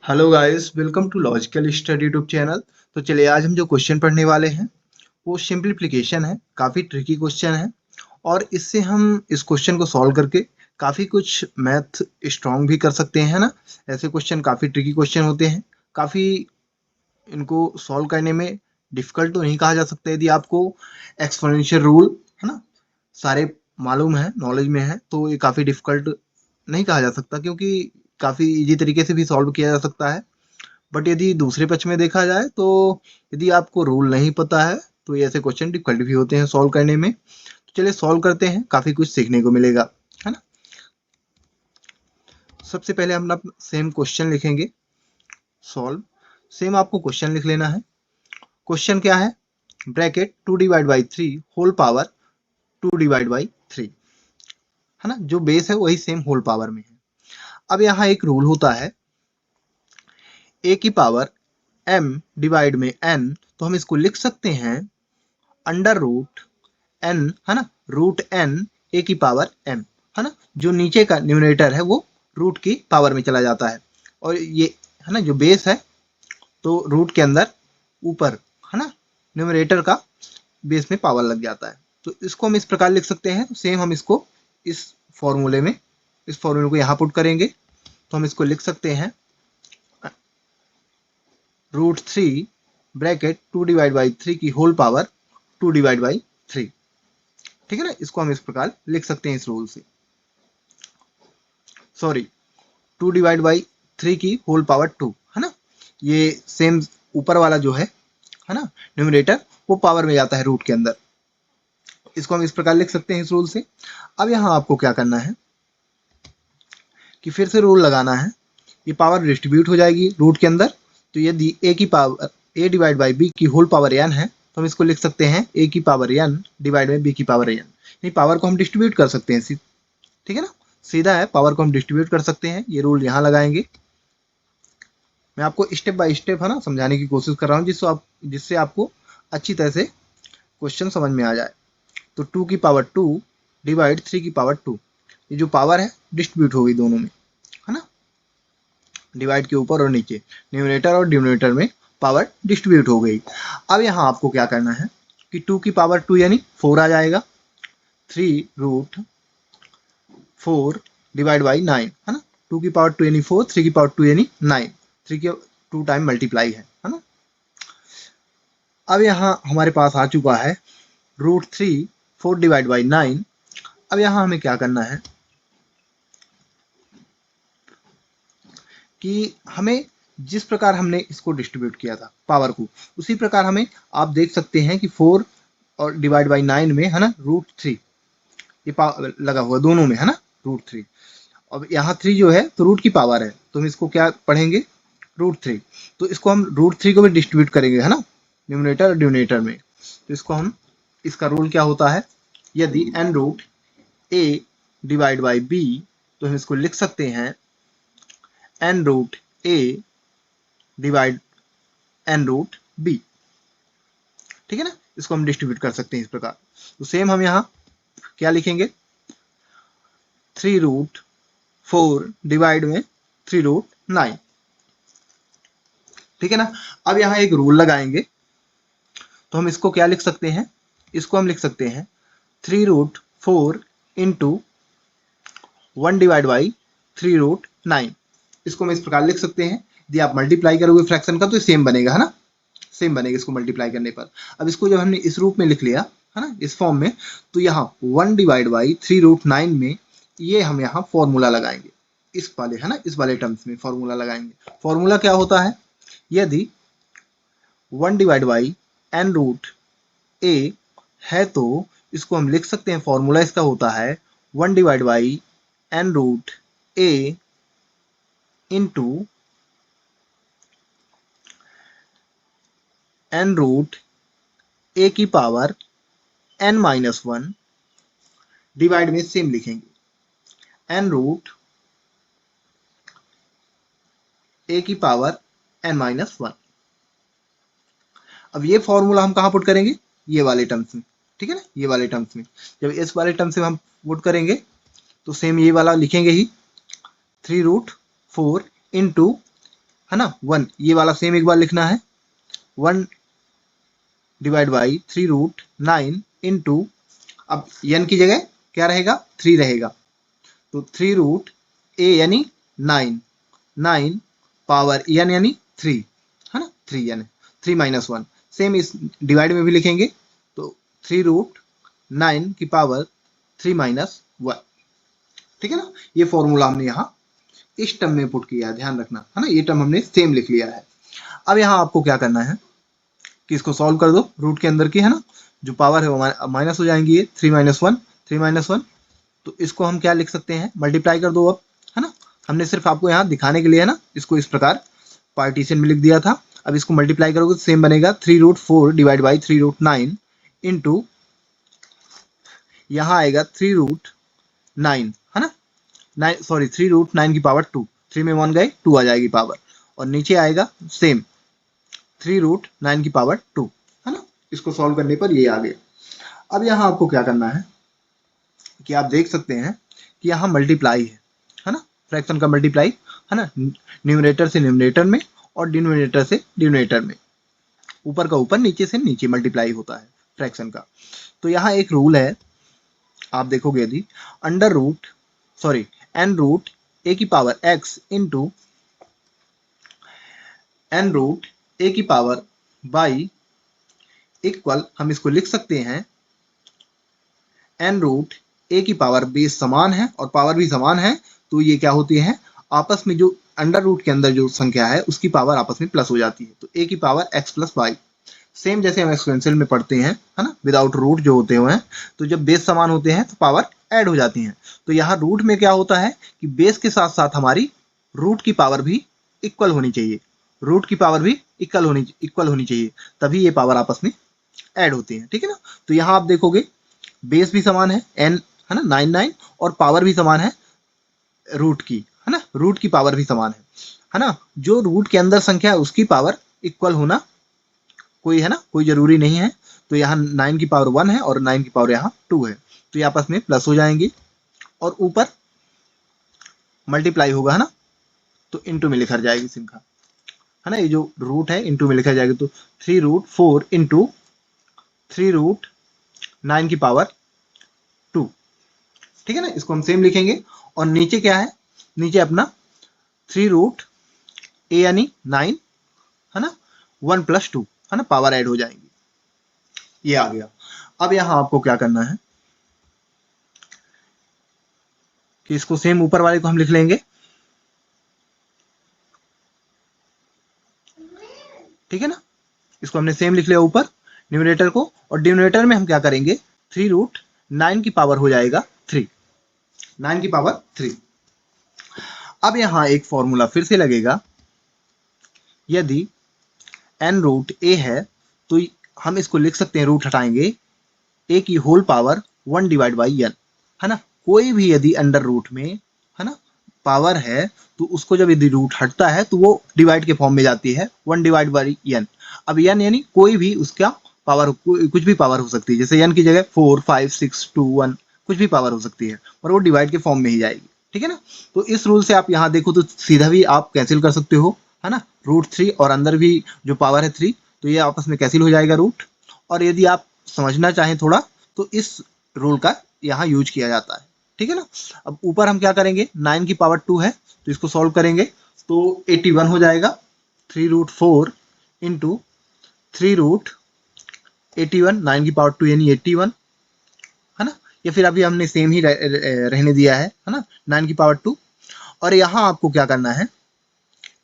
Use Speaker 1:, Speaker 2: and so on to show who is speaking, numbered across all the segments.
Speaker 1: Hello guys, welcome to logical study YouTube channel. तो चलिए आज हम जो क्वेश्चन पढ़ने वाले हैं वो सिंप्लीफिकेशन है। काफ़ी ट्रिकी क्वेश्चन है और इससे हम इस क्वेश्चन को सॉल्व करके काफ़ी कुछ मैथ स्ट्रॉन्ग भी कर सकते हैं, है ना। ऐसे क्वेश्चन काफ़ी ट्रिकी क्वेश्चन होते हैं, काफ़ी इनको सॉल्व करने में डिफ़िकल्ट तो नहीं कहा जा सकता यदि आपको एक्सपोनेंशियल रूल, है ना, सारे मालूम है, नॉलेज में है, तो ये काफ़ी डिफ़िकल्ट नहीं कहा जा सकता क्योंकि काफ़ी ईज़ी तरीके से भी सॉल्व किया जा सकता है। बट यदि दूसरे पक्ष में देखा जाए तो यदि आपको रूल नहीं पता है तो ये ऐसे क्वेश्चन डिफिकल्ट भी होते हैं सॉल्व करने में। तो चलिए सॉल्व करते हैं, काफ़ी कुछ सीखने को मिलेगा, है ना। सबसे पहले हम अपना सेम क्वेश्चन लिखेंगे, सॉल्व। सेम आपको क्वेश्चन लिख लेना है। क्वेश्चन क्या है? ब्रैकेट 2/3 होल पावर 2/3, है ना। जो बेस है वही सेम होल पावर में है। अब यहाँ एक रूल होता है ए की पावर m डिवाइड में n, तो हम इसको लिख सकते हैं अंडर रूट n, है ना, रूट n ए की पावर m, है ना। जो नीचे का न्यूमरेटर है वो रूट की पावर में चला जाता है और ये, है ना, जो बेस है तो रूट के अंदर ऊपर, है ना, न्यूमरेटर का बेस में पावर लग जाता है। तो इसको हम इस प्रकार लिख सकते हैं। सेम हम इसको इस फॉर्मूले में, इस फॉर्मूले को यहाँ पुट करेंगे तो हम इसको लिख सकते हैं √3 ब्रैकेट 2/3 की होल पावर 2/3, ठीक है ना। इसको हम इस प्रकार लिख सकते हैं इस रूल से, सॉरी 2/3 की होल पावर 2, है ना। ये सेम ऊपर वाला जो है ना, न्यूमरेटर, वो पावर में जाता है रूट के अंदर। इसको हम इस प्रकार लिख सकते हैं इस रूल से। अब यहाँ आपको क्या करना है कि फिर से रूल लगाना है। ये पावर डिस्ट्रीब्यूट हो जाएगी रूट के अंदर, तो यदि ए की power a divide by B की होल पावर n है तो हम इसको लिख सकते हैं a की power n divide by b की पावर n, यानी पावर को हम डिस्ट्रीब्यूट कर सकते हैं, ठीक है ना। सीधा है, पावर को हम डिस्ट्रीब्यूट कर सकते हैं। ये रूल यहाँ लगाएंगे। मैं आपको स्टेप बाय स्टेप, है ना, समझाने की कोशिश कर रहा हूँ जिससे आपको अच्छी तरह से क्वेश्चन समझ में आ जाए। तो 2 की पावर 2 डिवाइड 3 की पावर 2, ये जो पावर है डिस्ट्रीब्यूट हो गई दोनों में, है ना। डिवाइड के ऊपर और नीचे, न्यूमरेटर और डिनोमिनेटर में पावर डिस्ट्रीब्यूट हो गई। अब यहाँ आपको क्या करना है कि 2 की पावर 2 यानी 4 आ जाएगा, 3√4 डिवाइड बाई 9, है ना। 2 की पावर 2 यानी 4, 3 की पावर 2 यानी 9, 3 के 2 टाइम मल्टीप्लाई है ना। अब यहाँ हमारे पास आ चुका है √3 4 डिवाइड बाई 9। अब यहाँ हमें क्या करना है कि हमें जिस प्रकार हमने इसको डिस्ट्रीब्यूट किया था पावर को, उसी प्रकार हमें, आप देख सकते हैं कि 4 और डिवाइड बाई 9 में, है ना, √3 ये पावर लगा हुआ दोनों में, है ना, √3। अब यहाँ 3 जो है तो रूट की पावर है, तो हम इसको क्या पढ़ेंगे, √3। तो इसको हम √3 को भी डिस्ट्रीब्यूट करेंगे, है ना, न्यूमरेटर और डिनोमिनेटर में। तो इसको हम, इसका रूल क्या होता है, यदि n√a डिवाइड बाई b, तो हम इसको लिख सकते हैं n√a डिवाइड n√b, ठीक है ना। इसको हम डिस्ट्रीब्यूट कर सकते हैं इस प्रकार। तो सेम हम यहाँ क्या लिखेंगे, 3√4 डिवाइड में 3√9, ठीक है ना। अब यहाँ एक रूल लगाएंगे तो हम इसको क्या लिख सकते हैं, इसको हम लिख सकते हैं 3√4 इंटू 1 डिवाइड बाई 3√9। इसको हम इस प्रकार लिख सकते हैं। यदि आप मल्टीप्लाई करोगे फ्रैक्शन का तो सेम बनेगा, है ना, सेम बनेगा इसको मल्टीप्लाई करने पर। अब इसको जब हमने इस रूप में लिख लिया, है ना, इस फॉर्म में, तो यहाँ 1 डिवाइड बाई 3√9 में ये हम यहाँ फॉर्मूला लगाएंगे, इस वाले, है ना, इस वाले टर्म्स में फॉर्मूला लगाएंगे। फॉर्मूला क्या होता है, यदि 1 डिवाइड बाई n√a है तो इसको हम लिख सकते हैं, फॉर्मूला इसका होता है 1 divide by n√a into n√a की पावर n-1 डिवाइड में सेम लिखेंगे n√a की पावर n-1। अब ये फॉर्मूला हम कहाँ पुट करेंगे, ये वाले टर्म्स में, ठीक है ना, ये वाले टर्म्स में। जब इस वाले टर्म से हम पुट करेंगे तो सेम ये वाला लिखेंगे ही, 3√4 इंटू है ना 1, ये वाला सेम एक बार लिखना है 1 डिवाइड बाई 3√9 इंटू, अब n की जगह क्या रहेगा 3 रहेगा, तो 3√a यानी 9, 9 पावर n यानी 3, है ना 3n, 3 माइनस 1, सेम इस डिवाइड में भी लिखेंगे तो 3√9 की पावर 3 माइनस 1, ठीक है ना। ये फॉर्मूला हमने यहाँ इस टर्म में पुट किया है, ध्यान रखना, है ना, ये टर्म हमने सेम लिख लिया है। अब यहाँ आपको क्या करना है कि इसको सॉल्व कर दो, रूट के अंदर की, है ना, जो पावर है वो माइनस हो जाएंगी, ये 3 माइनस 1, 3 माइनस 1, तो इसको हम क्या लिख सकते हैं, मल्टीप्लाई कर दो अब, है ना, हमने सिर्फ आपको यहाँ दिखाने के लिए, है ना, इसको इस प्रकार पार्टीशन में लिख दिया था। अब इसको मल्टीप्लाई करोगे तो सेम बनेगा 3√4 डिवाइड बाई 3√9 इंटू, यहाँ आएगा 3√9, है ना, 3√9 की पावर 2, 3 में 1 गए 2 आ जाएगी पावर, और नीचे आएगा सेम 3√9 की पावर 2, है ना। इसको सॉल्व करने पर ये आ गया। अब यहाँ आपको क्या करना है कि आप देख सकते हैं कि यहाँ मल्टीप्लाई है ना, फ्रैक्शन का मल्टीप्लाई, है ना, न्यूमरेटर से न्यूमरेटर में और डिनोमिनेटर से डिनोमिनेटर में, ऊपर का ऊपर नीचे से नीचे मल्टीप्लाई होता है फ्रैक्शन का। तो यहाँ एक रूल है, आप देखोगे यदि एन रूट ए की power x into n root a की पावर बाई इक्वल, हम इसको लिख सकते हैं एन रूट ए की पावर, बेस समान है और पावर भी समान है, तो ये क्या होती है, आपस में जो अंडर रूट के अंदर जो संख्या है उसकी पावर आपस में प्लस हो जाती है, तो ए की power x plus Y, same जैसे हम एक्सपोनेंशियल में पढ़ते हैं, है ना, विदाउट रूट जो होते हुए हैं, तो जब बेस समान होते हैं तो पावर ऐड हो जाती हैं। तो यहाँ रूट में क्या होता है कि बेस के साथ साथ हमारी रूट की पावर भी इक्वल होनी चाहिए, रूट की पावर भी इक्वल होनी चाहिए, तभी ये पावर आपस में ऐड होती है, ठीक है ना। तो यहाँ आप देखोगे बेस भी समान है n, है ना 9 और पावर भी समान है रूट की, है ना, रूट की पावर भी समान है ना, जो रूट के अंदर संख्या है उसकी पावर इक्वल होना कोई, है ना, कोई जरूरी नहीं है। तो यहाँ 9 की पावर 1 है और 9 की पावर यहाँ 2 है, तो ये आपस में प्लस हो जाएंगी और ऊपर मल्टीप्लाई होगा, है ना, तो इंटू में लिखा जाएगी संख्या, है ना, ये जो रूट है इंटू में लिखा जाएगा, तो 3√4 इंटू 3√9 की पावर 2, ठीक है ना। इसको हम सेम लिखेंगे और नीचे क्या है, नीचे अपना 3√a यानी 9, है ना, 1 प्लस 2, है ना, पावर ऐड हो जाएंगी, ये आ गया। अब यहां आपको क्या करना है कि इसको सेम ऊपर वाले को हम लिख लेंगे, ठीक है ना, इसको हमने सेम लिख लिया ऊपर न्यूमरेटर को, और डिनोमिनेटर में हम क्या करेंगे 3√9 की पावर हो जाएगा 3, 9 की पावर 3। अब यहां एक फॉर्मूला फिर से लगेगा, यदि एन रूट ए है तो हम इसको लिख सकते हैं, रूट हटाएंगे ए की whole power 1 divide by N, है ना, कोई भी यदि अंडर रूट में, है ना, पावर है तो उसको जब यदि रूट हटता है तो वो डिवाइड के फॉर्म में जाती है 1 डिवाइड बाई एन। अब एन यानी कोई भी उसका पावर, कुछ भी पावर हो सकती है, जैसे एन की जगह 4, 5, 6, 2, 1 कुछ भी पावर हो सकती है, पर वो डिवाइड के फॉर्म में ही जाएगी, ठीक है ना। तो इस रूल से आप यहाँ देखो तो सीधा भी आप कैंसिल कर सकते हो, है ना, √3 और अंदर भी जो पावर है 3, तो ये आपस में कैंसिल हो जाएगा रूट। और यदि आप समझना चाहें थोड़ा तो इस रूल का यहाँ यूज किया जाता है, ठीक है ना। अब ऊपर हम क्या करेंगे, 9 की पावर 2 है तो इसको सॉल्व करेंगे तो 81 हो जाएगा, 3√4 इंटू 3√81, 9 की पावर 2 यानी 81, है ना, या फिर अभी हमने सेम ही रहने दिया है ना, 9 की पावर 2। और यहाँ आपको क्या करना है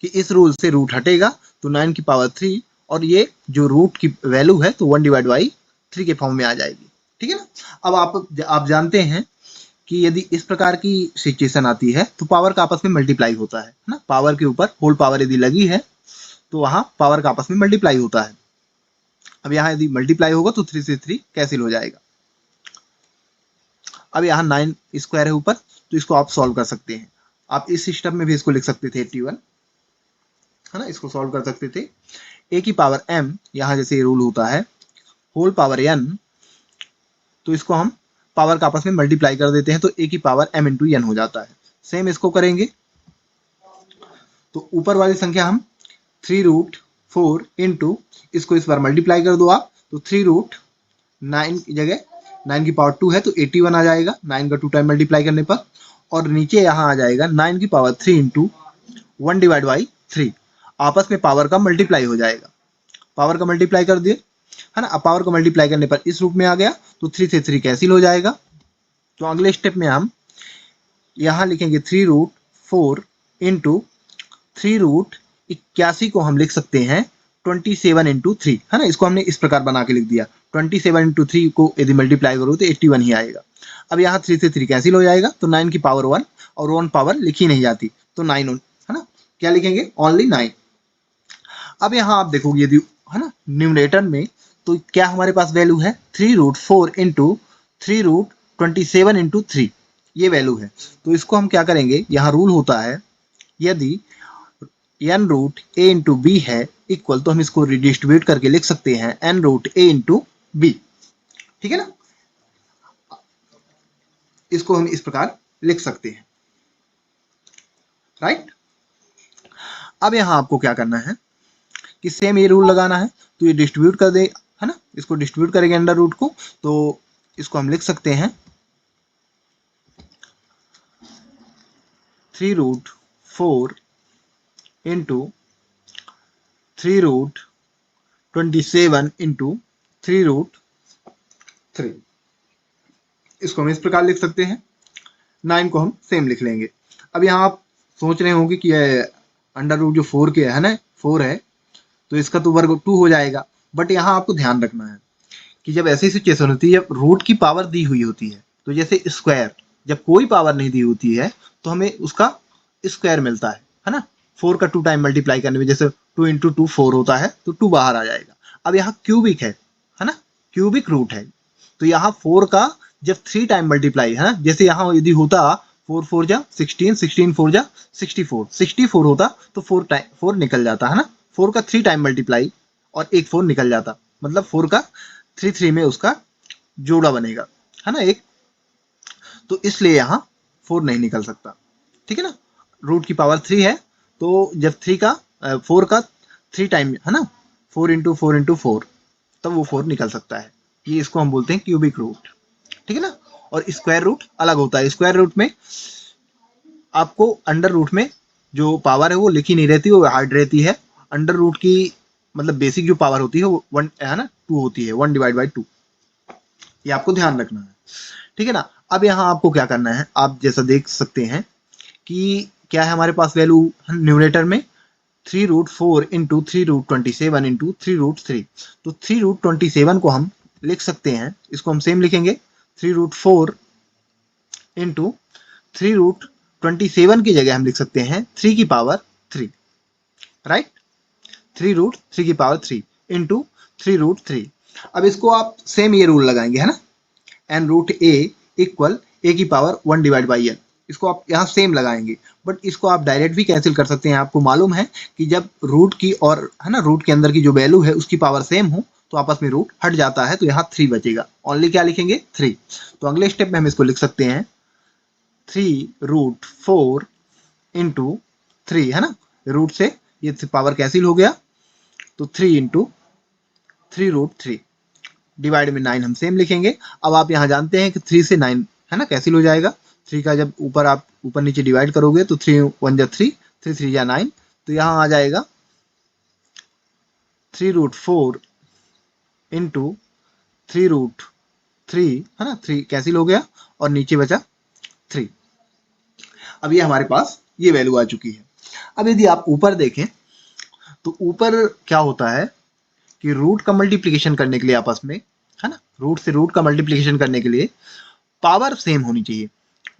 Speaker 1: कि इस रूल से रूट हटेगा तो 9 की पावर 3, और ये जो रूट की वैल्यू है तो 1 डिवाइड बाई 3 के फॉर्म में आ जाएगी, ठीक है ना। अब आप जानते हैं कि यदि इस प्रकार की सिचुएशन आती है तो पावर का आपस में मल्टीप्लाई होता है ना, पावर के ऊपर होल पावर यदि लगी है तो वहां पावर का आपस में मल्टीप्लाई होता है। अब यहाँ यदि मल्टीप्लाई होगा तो 3 से 3 कैंसिल हो जाएगा। अब यहाँ 9 स्क्वायर है ऊपर, तो इसको आप सॉल्व कर सकते हैं, आप इस सिस्टम में भी इसको लिख सकते थे 81, है ना, इसको सॉल्व कर सकते थे। ए की पावर m, यहाँ जैसे रूल होता है होल पावर n, तो इसको हम पावर का आपस में मल्टीप्लाई कर देते हैं तो ए की पावर m इंटू एन हो जाता है। सेम इसको करेंगे तो ऊपर वाली संख्या हम 3√4 इंटू, इसको इस बार मल्टीप्लाई कर दो आप, तो 3√9 की जगह 9 की पावर 2 है तो 81 आ जाएगा 9 का 2 टाइम मल्टीप्लाई करने पर। और नीचे यहाँ आ जाएगा 9 की पावर 3 इंटू 1 डिवाइड बाई 3। आपस में पावर का मल्टीप्लाई हो जाएगा, पावर का मल्टीप्लाई कर दिए, है ना। अब पावर का मल्टीप्लाई करने पर इस रूप में आ गया, तो 3 से 3 कैंसिल हो जाएगा। तो अगले स्टेप में हम यहाँ लिखेंगे 3√4 इंटू 3√81 को हम लिख सकते हैं 27 इंटू 3, है ना। इसको हमने इस प्रकार बना के लिख दिया, 27 इंटू 3 को यदि मल्टीप्लाई करो तो 81 ही आएगा। अब यहाँ 3 से 3 कैंसिल हो जाएगा, तो 9 की पावर 1 और 1 पावर लिखी नहीं जाती, तो 9, है ना। क्या लिखेंगे? ओनली 9। अब यहाँ आप देखोगे यदि, है ना, न्यूमरेटर में, तो क्या हमारे पास वैल्यू है 3√4 इंटू 3√27 इंटू 3, ये वैल्यू है। तो इसको हम क्या करेंगे, यहाँ रूल होता है यदि n root a into B है इक्वल, तो हम इसको रिडिस्ट्रीब्यूट करके लिख सकते हैं n root a into B, ठीक है ना। इसको हम इस प्रकार लिख सकते हैं, राइट। अब यहाँ आपको क्या करना है कि सेम ये रूल लगाना है, तो ये डिस्ट्रीब्यूट कर दे, है ना, इसको डिस्ट्रीब्यूट करेंगे अंडर रूट को, तो इसको हम लिख सकते हैं 3√4 इंटू 3√27 इंटू 3√3। इसको हम इस प्रकार लिख सकते हैं, 9 को हम सेम लिख लेंगे। अब यहाँ आप सोच रहे होंगे कि अंडर रूट जो 4 के है ना, 4 है तो इसका तो वर्ग 2 हो जाएगा। बट यहाँ आपको ध्यान रखना है कि जब ऐसी सिचुएशन होती है, जब रूट की पावर दी हुई होती है, तो जैसे स्क्वायर, जब कोई पावर नहीं दी होती है तो हमें उसका स्क्वायर मिलता है ना। 4 का 2 टाइम मल्टीप्लाई करने में, जैसे 2 इंटू 2 4 होता है, तो 2 बाहर आ जाएगा। अब यहाँ क्यूबिक है ना, क्यूबिक रूट है, तो यहाँ 4 का जब 3 टाइम मल्टीप्लाई, है ना, जैसे यहाँ यदि होता 4 4 जा 16, 16 4 जा 64, 64 होता तो 4 निकल जाता, है ना। 4 का 3 टाइम मल्टीप्लाई और एक 4 निकल जाता, मतलब 4 का 3 में उसका जोड़ा बनेगा, है ना, एक। तो इसलिए यहाँ 4 नहीं निकल सकता, ठीक है ना। रूट की पावर 3 है, तो जब 4 का 3 टाइम, है ना, 4 इंटू 4 इंटू 4, तब वो 4 निकल सकता है। ये इसको हम बोलते हैं क्यूबिक रूट, ठीक है ना। और स्क्वायर रूट अलग होता है, स्क्वायर रूट में आपको अंडर रूट में जो पावर है वो लिखी नहीं रहती, वो हार्ड रहती है। अंडर रूट की मतलब बेसिक जो पावर होती है वो 1, है ना, 2 होती है, 1 डिवाइड बाई 2। ये आपको ध्यान रखना है, ठीक है ना। अब यहाँ आपको क्या करना है, आप जैसा देख सकते हैं कि क्या है हमारे पास वैल्यू न्यूमरेटर में 3√4 इंटू 3√27 इंटू 3√3। तो 3√27 को हम लिख सकते हैं, इसको हम सेम लिखेंगे 3√4 इंटू 3√27 की जगह हम लिख सकते हैं 3 की पावर 3, राइट। 3√3 की पावर 3 इंटू 3√3। अब इसको आप सेम ये रूल लगाएंगे, है ना, n root a equal a की पावर 1 डिवाइड बाई n। इसको आप यहाँ सेम लगाएंगे, बट इसको आप डायरेक्ट भी कैंसिल कर सकते हैं। आपको मालूम है कि जब रूट की और, है ना, रूट के अंदर की जो वैल्यू है उसकी पावर सेम हो तो आपस में रूट हट जाता है, तो यहाँ 3 बचेगा। ओनली क्या लिखेंगे? 3। तो अगले स्टेप में हम इसको लिख सकते हैं 3√4 इंटू 3, है ना, रूट से ये पावर कैंसिल हो गया, तो 3 इंटू 3√3 डिवाइड में 9 हम सेम लिखेंगे। अब आप यहाँ जानते हैं कि 3 से 9, है ना, कैंसिल हो जाएगा। 3 का जब ऊपर आप ऊपर नीचे डिवाइड करोगे तो 3 1 जा 3, 3 3 जा 9, तो यहाँ आ जाएगा 3√4 इंटू 3√3, है ना, 3 कैंसिल हो गया और नीचे बचा 3। अब ये हमारे पास ये वैल्यू आ चुकी है। अब यदि आप ऊपर देखें तो ऊपर क्या होता है कि रूट का मल्टीप्लिकेशन करने के लिए आपस में, है ना, रूट से रूट का मल्टीप्लिकेशन करने के लिए पावर सेम होनी चाहिए,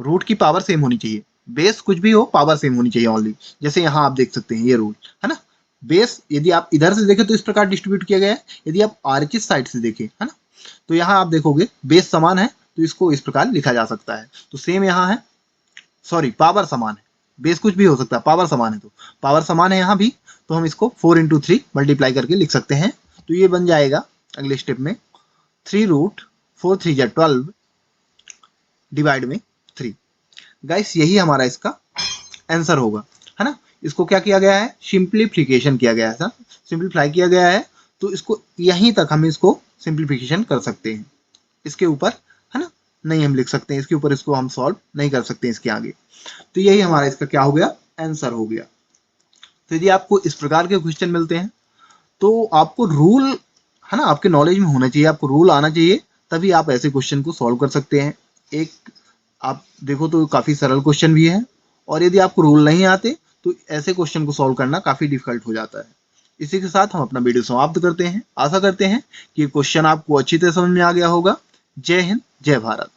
Speaker 1: रूट की पावर सेम होनी चाहिए। बेस कुछ भी हो, पावर सेम होनी चाहिए ओनली। जैसे यहाँ आप देख सकते हैं ये रूल, है ना, बेस यदि आप इधर से देखें तो इस प्रकार डिस्ट्रीब्यूट किया गया है, यदि आप आर की साइड से देखें, है ना, तो यहाँ आप देखोगे बेस समान है, तो इसको इस प्रकार लिखा जा सकता है। तो सेम यहाँ है, सॉरी, पावर समान है, बेस कुछ भी हो सकता है, पावर समान है, तो पावर समान है यहाँ भी, तो हम इसको 4 इंटू 3 मल्टीप्लाई करके लिख सकते हैं। तो ये बन जाएगा अगले स्टेप में 3√4 3 जा 12 डिवाइड में 3। गाइस यही हमारा इसका आंसर होगा, है ना। इसको क्या किया गया है, सिंप्लीफिकेशन किया गया है, सिंप्लीफाई किया गया है। तो इसको यहीं तक हम इसको सिंप्लीफिकेशन कर सकते हैं, इसके ऊपर, है ना, नहीं हम लिख सकते हैं, इसके ऊपर इसको हम सॉल्व नहीं कर सकते इसके आगे। तो यही हमारा इसका क्या हो गया, आंसर हो गया। तो यदि आपको इस प्रकार के क्वेश्चन मिलते हैं तो आपको रूल, है ना, आपके नॉलेज में होना चाहिए, आपको रूल आना चाहिए, तभी आप ऐसे क्वेश्चन को सॉल्व कर सकते हैं। एक आप देखो तो काफी सरल क्वेश्चन भी है, और यदि आपको रूल नहीं आते तो ऐसे क्वेश्चन को सॉल्व करना काफी डिफिकल्ट हो जाता है। इसी के साथ हम अपना वीडियो समाप्त करते हैं। आशा करते हैं कि क्वेश्चन आपको अच्छी तरह समझ में आ गया होगा। जय हिंद, जय भारत।